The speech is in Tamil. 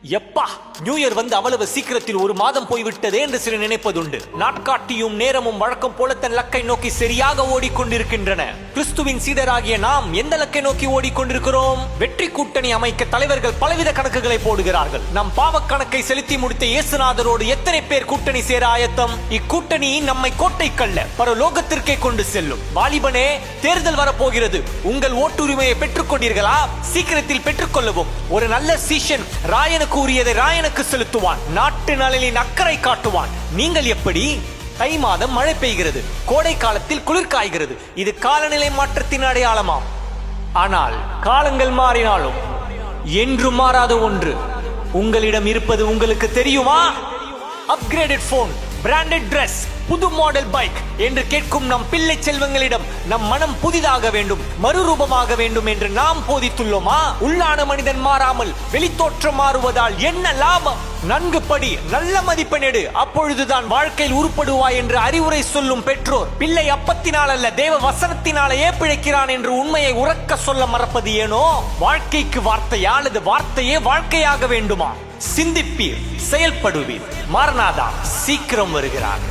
எப்பா நியூ இயர் வந்து அவ்வளவு சீக்கிரத்தில் ஒரு மாதம் போய்விட்டதே என்று சில நினைப்பதுண்டு. நாட்காட்டியும் நேரமும் வழக்கம் போல தன் லக்கை நோக்கி சரியாக ஓடிக்கொண்டிருக்கின்றன. கிறிஸ்துவின் சீடராகிய நாம் எந்த லக்கை நோக்கி ஓடிக்கொண்டிருக்கிறோம்? வெற்றி கூட்டணி அமைக்க தலைவர்கள் பலவித கணக்குகளை போடுகிறார்கள். நம் பாவ கணக்கை செலுத்தி முடித்த இயேசுநாதரோடு எத்தனை பேர் கூட்டணி சேர ஆயத்தம்? இக்கூட்டணி நம்மை கோட்டை கல்ல பரலோகத்திற்கே கொண்டு செல்லும். வாலிபனே, தேர்தல் வரப்போகிறது. உங்கள் ஓட்டுரிமையை பெற்றுக் கொண்டீர்களா? சீக்கிரத்தில் பெற்றுக்கொள்ளவும். ஒரு நல்ல சீஷன் ராயனுக்கு கூறியதை ராயனுக்கு செலுத்துவான். நாட்டு நலனின் அக்கறை காட்டுவான். நீங்கள் எப்படி? தை மாதம் மழை பெய்கிறது, கோடை காலத்தில் குளிர் காய்கிறது. இது காலநிலை மாற்றத்தின் அடையாளமாம். ஆனால் காலங்கள் மாறினாலும் என்று மாறாத ஒன்று உங்களிடம் இருப்பது உங்களுக்கு தெரியுமா? அப்கிரேடட் போன், பிராண்டட் டிரெஸ், புது மாடல் பைக் என்று கேட்கும் நம் பிள்ளை செல்வங்களிடம் நம் மனம் புதிதாக வேண்டும், மறுரூபமாக வேண்டும் என்று நாம் போதித்துள்ளோமா? உள்ளான மனிதன் மாறாமல் வெளித்தோற்றம் மாறுவதால் என்ன லாபம்? நன்கு படி, நல்ல மதிப்பெண் எடு, அப்பொழுதுதான் வாழ்க்கையில் உருப்படுவாய் என்று அறிவுரை சொல்லும் பெற்றோர் பிள்ளை அப்பத்தினால் அல்ல தேவ வசனத்தினாலேயே பிழைக்கிறான் என்று உண்மையை உறக்க சொல்ல மறப்பது ஏனோ? வாழ்க்கைக்கு வார்த்தையா அல்லது வார்த்தையே வாழ்க்கையாக வேண்டுமா? சிந்திப்பீர், செயல்படுவீர். மாரநாதா சீக்கிரம் வருகிறார்.